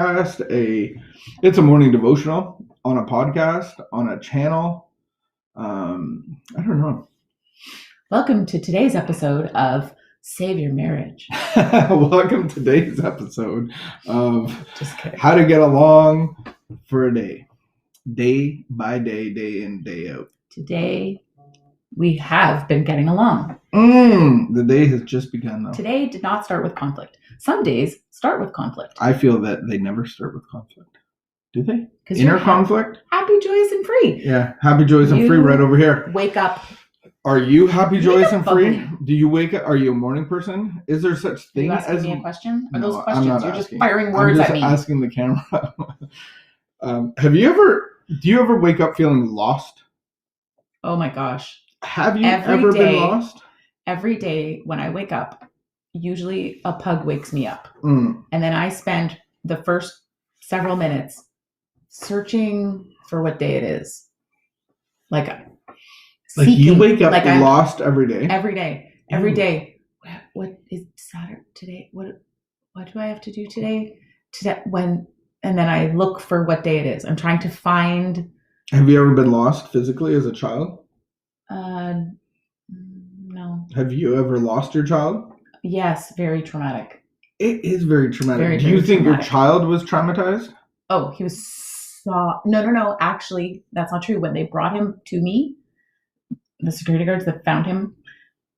It's a morning devotional on a podcast, on a channel. I don't know. Welcome to today's episode of Save Your Marriage. Welcome to today's episode of how to get along for a day by day, day in, day out. Today, we have been getting along. The day has just begun, though. Today did not start with conflict. Some days start with conflict. I feel that they never start with conflict. Do they? Inner conflict? Happy, joyous, and free. Yeah, happy, joyous, and free right over here. Wake up. Are you happy, joyous, and free? Do you wake up? Are you a morning person? Is there such thing as... Are you asking me a question? Are No, those questions? I'm not You're asking. Just firing words at me. I'm just asking the camera. Do you ever wake up feeling lost? Oh my gosh. Have you ever been lost? Every day when I wake up, usually a pug wakes me up. And then I spend the first several minutes searching for what day it is. Like you wake up lost every day? Every day. Every day. What is Saturday today? What do I have to do today? And then I look for what day it is. I'm trying to find... Have you ever been lost physically as a child? No. Have you ever lost your child? Yes, very traumatic. It is very traumatic. Do you think your child was traumatized? Oh, he was No. Actually, that's not true. When they brought him to me, the security guards that found him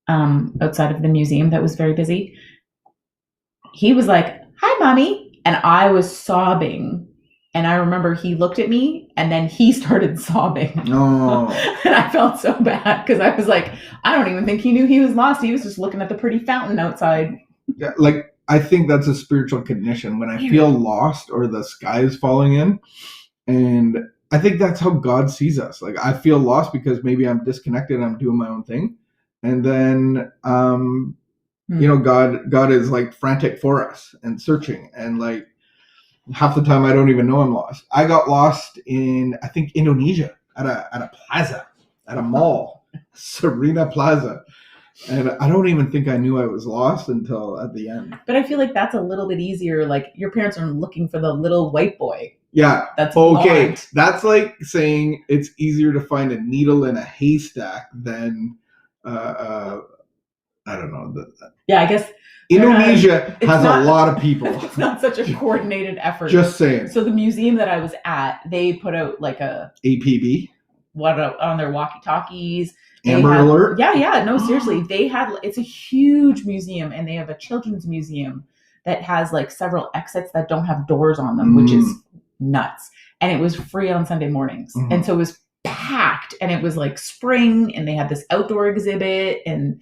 outside of the museum that was very busy, he was like, "Hi, mommy." And I was sobbing. And I remember he looked at me and then he started sobbing. Oh. And I felt so bad because I was like, I don't even think he knew he was lost. He was just looking at the pretty fountain outside. Yeah, like, I think that's a spiritual condition when I feel lost or the sky is falling in. And I think that's how God sees us. Like, I feel lost because maybe I'm disconnected and I'm doing my own thing. And then, God is like frantic for us and searching. And like, half the time I don't even know I'm lost. I got lost in, I think, Indonesia at a plaza, at a mall, Serena Plaza. And I don't even think I knew I was lost until at the end. But I feel like that's a little bit easier. Like, your parents are looking for the little white boy. Yeah. That's okay. Blonde. That's like saying it's easier to find a needle in a haystack than, I don't know. Yeah, I guess. Indonesia has a lot of people. It's not such a coordinated effort. Just saying. So the museum that I was at, they put out like a APB. On their walkie-talkies. Amber Alert? Yeah. No, seriously. It's a huge museum, and they have a children's museum that has like several exits that don't have doors on them, which is nuts. And it was free on Sunday mornings. Mm-hmm. And so it was packed, and it was like spring, and they had this outdoor exhibit, and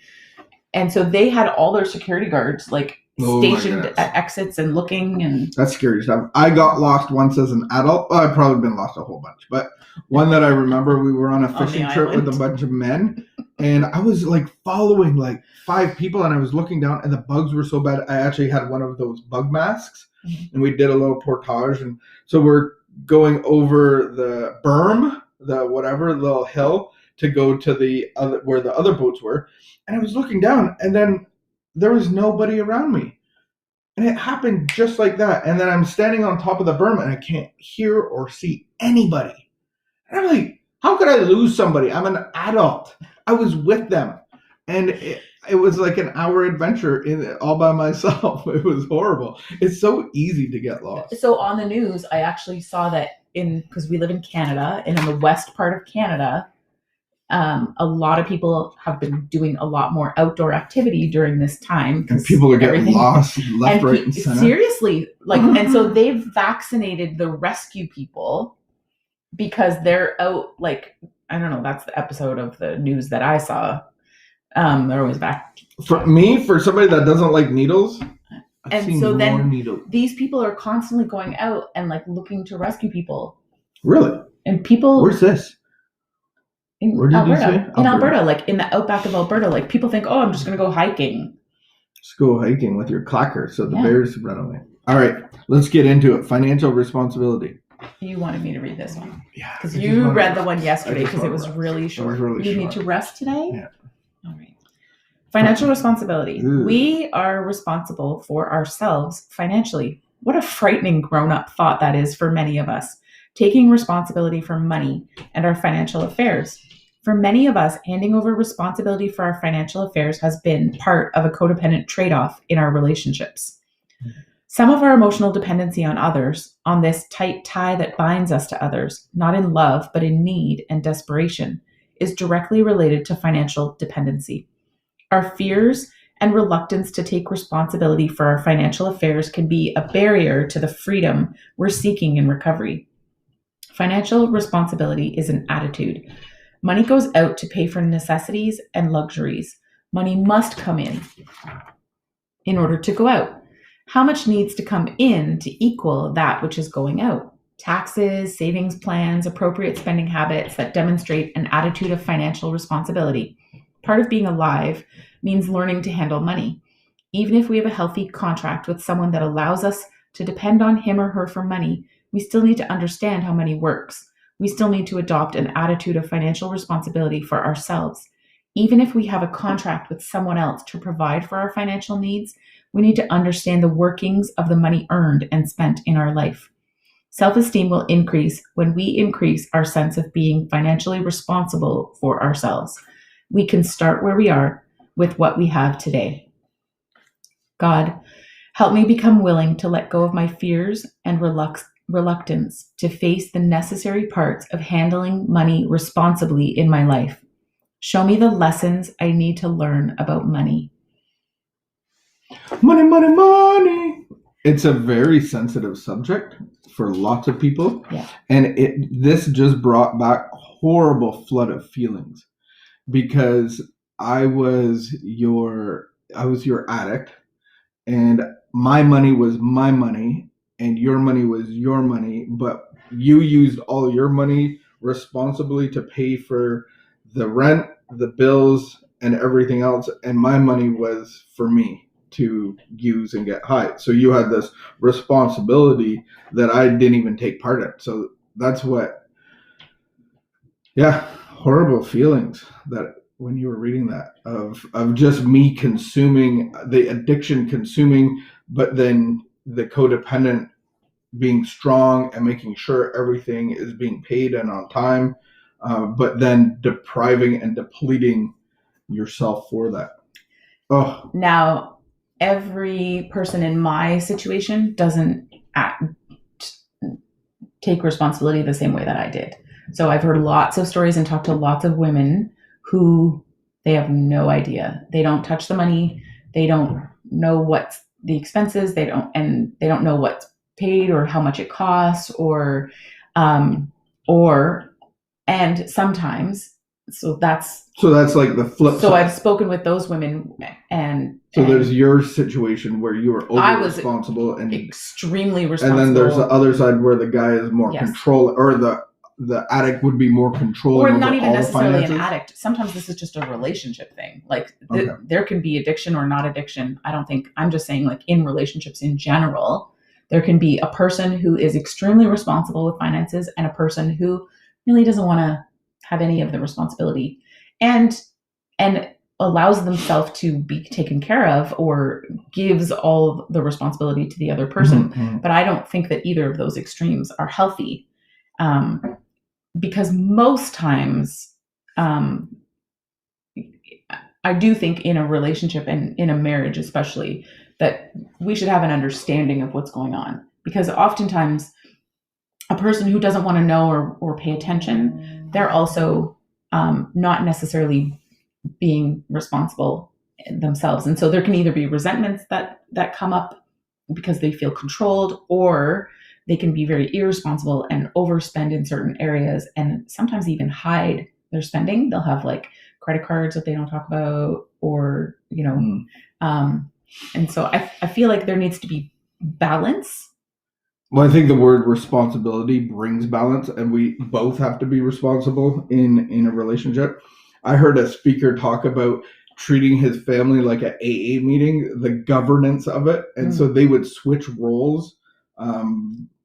so they had all their security guards like stationed at exits and looking, and that's scary stuff. I got lost once as an adult. Well, I've probably been lost a whole bunch, but one that I remember, we were on a fishing trip with a bunch of men, and I was like following like 5 people, and I was looking down, and the bugs were so bad. I actually had one of those bug masks, and we did a little portage, and so we're going over the berm, the little hill to go to the other where the other boats were, and I was looking down, and then there was nobody around me. And it happened just like that. And then I'm standing on top of the berm and I can't hear or see anybody. And I'm like, how could I lose somebody? I'm an adult. I was with them. And it was like an hour adventure all by myself. It was horrible. It's so easy to get lost. So on the news, I actually saw that because we live in Canada, and in the west part of Canada, a lot of people have been doing a lot more outdoor activity during this time. And people are getting lost left, right, and center. Seriously. And so they've vaccinated the rescue people because they're out, like, I don't know, that's the episode of the news that I saw. They're always back. For somebody that doesn't like needles, I've seen so more then needles. These people are constantly going out and like looking to rescue people. Really? And people... Where's this? Where did you say? In Alberta, like in the outback of Alberta, like people think, oh, I'm just going to go hiking. Just go hiking with your clacker so the bears run away. All right, let's get into it. Financial responsibility. You wanted me to read this one. Yeah. Because you read the one yesterday because it was really short. You need to rest today? Yeah. All right. Financial responsibility. Ooh. We are responsible for ourselves financially. What a frightening grown-up thought that is for many of us, taking responsibility for money and our financial affairs. For many of us, handing over responsibility for our financial affairs has been part of a codependent trade-off in our relationships. Some of our emotional dependency on others, on this tight tie that binds us to others, not in love, but in need and desperation, is directly related to financial dependency. Our fears and reluctance to take responsibility for our financial affairs can be a barrier to the freedom we're seeking in recovery. Financial responsibility is an attitude. Money goes out to pay for necessities and luxuries. Money must come in order to go out. How much needs to come in to equal that which is going out? Taxes, savings plans, appropriate spending habits that demonstrate an attitude of financial responsibility. Part of being alive means learning to handle money. Even if we have a healthy contract with someone that allows us to depend on him or her for money, we still need to understand how money works. We still need to adopt an attitude of financial responsibility for ourselves. Even if we have a contract with someone else to provide for our financial needs, we need to understand the workings of the money earned and spent in our life. Self-esteem will increase when we increase our sense of being financially responsible for ourselves. We can start where we are with what we have today. God, help me become willing to let go of my fears and reluctance to face the necessary parts of handling money responsibly in my life. Show me the lessons I need to learn about money. Money, money, money. It's a very sensitive subject for lots of people. Yeah. And this just brought back a horrible flood of feelings because I was your addict and my money was my money and your money was your money, but you used all your money responsibly to pay for the rent, the bills, and everything else, and my money was for me to use and get high. So you had this responsibility that I didn't even take part in. So that's what, horrible feelings that when you were reading that of just me consuming, the addiction consuming, but then the codependent being strong and making sure everything is being paid and on time, but then depriving and depleting yourself for that. Oh. Now, every person in my situation doesn't take responsibility the same way that I did. So I've heard lots of stories and talked to lots of women who they have no idea. They don't touch the money. They don't know what's the expenses. They don't know what's paid or how much it costs and sometimes that's like the flip side. So I've spoken with those women and there's your situation where you were over responsible and extremely responsible. And then there's the other side where the guy is more control, or the addict would be more controlling. Or not even necessarily an addict. Sometimes this is just a relationship thing. Like there can be addiction or not addiction. I'm just saying, like, in relationships in general, there can be a person who is extremely responsible with finances and a person who really doesn't want to have any of the responsibility and allows themselves to be taken care of or gives all the responsibility to the other person. Mm-hmm. But I don't think that either of those extremes are healthy. Because most times, I do think in a relationship and in a marriage especially, that we should have an understanding of what's going on. Because oftentimes, a person who doesn't want to know or pay attention, they're also not necessarily being responsible themselves. And so there can either be resentments that come up because they feel controlled, or they can be very irresponsible and overspend in certain areas and sometimes even hide their spending. They'll have like credit cards that they don't talk about, or, and so I feel like there needs to be balance. Well, I think the word responsibility brings balance, and we both have to be responsible in a relationship. I heard a speaker talk about treating his family like an AA meeting, the governance of it. And so they would switch roles.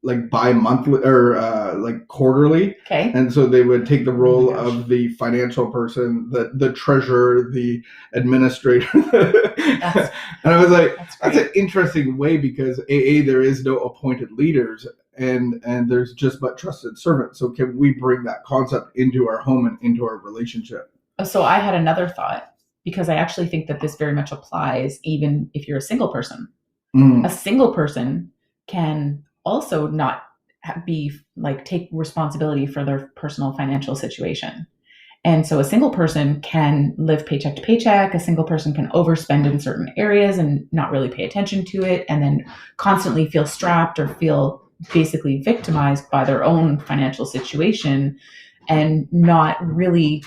like bi-monthly or like quarterly. Okay. And so they would take the role of the financial person, the treasurer, the administrator. And I was like, that's an interesting way, because there is no appointed leaders, and there's just but trusted servants. So can we bring that concept into our home and into our relationship? So I had another thought, because I actually think that this very much applies even if you're a single person. A single person can also not be like take responsibility for their personal financial situation. And so a single person can live paycheck to paycheck. A single person can overspend in certain areas and not really pay attention to it, and then constantly feel strapped or feel basically victimized by their own financial situation, and not really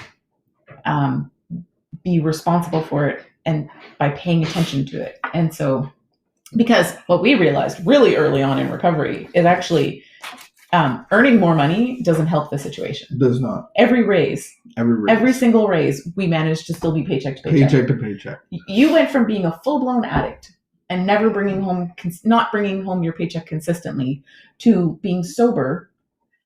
be responsible for it and by paying attention to it. And so, because what we realized really early on in recovery is actually earning more money doesn't help the situation. Does not. Every single raise, we managed to still be paycheck to paycheck. Paycheck to paycheck. You went from being a full-blown addict and not bringing home your paycheck consistently, to being sober,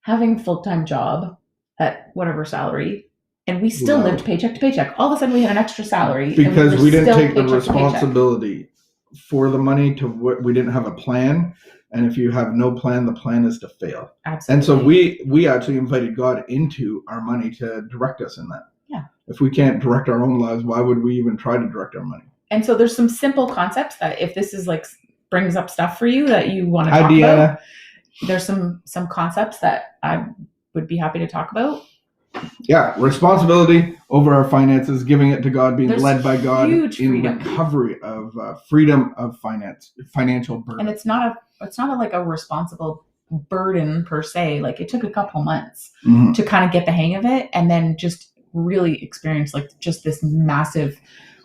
having a full-time job at whatever salary, and we still lived paycheck to paycheck. All of a sudden, we had an extra salary because we didn't take the responsibility for the money. We didn't have a plan, and if you have no plan, the plan is to fail. Absolutely. And so we actually invited God into our money to direct us in that. Yeah. If we can't direct our own lives, why would we even try to direct our money? And so there's some simple concepts that, if this is like brings up stuff for you that you want to talk about, there's some concepts that I would be happy to talk about. Yeah, responsibility over our finances, giving it to God, being led by God in recovery of freedom of financial burden. And it's not like a responsible burden per se. Like, it took a couple months to kind of get the hang of it, and then just really experience like just this massive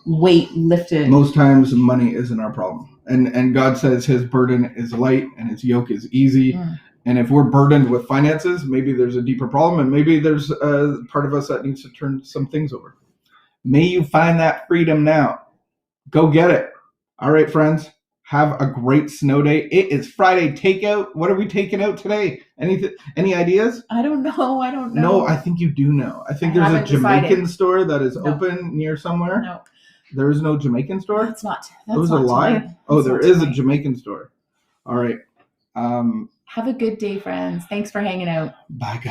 weight lifted. Most times money isn't our problem. And God says his burden is light and his yoke is easy. And if we're burdened with finances, maybe there's a deeper problem, and maybe there's a part of us that needs to turn some things over. May you find that freedom now. Go get it. All right, friends. Have a great snow day. It is Friday takeout. What are we taking out today? Any ideas? I don't know. No, I think you do know. I think there's a Jamaican store that is open near somewhere. No. There is no Jamaican store? That's not. That was a lie? Oh, there is a Jamaican store. All right. Have a good day, friends. Thanks for hanging out. Bye, guys.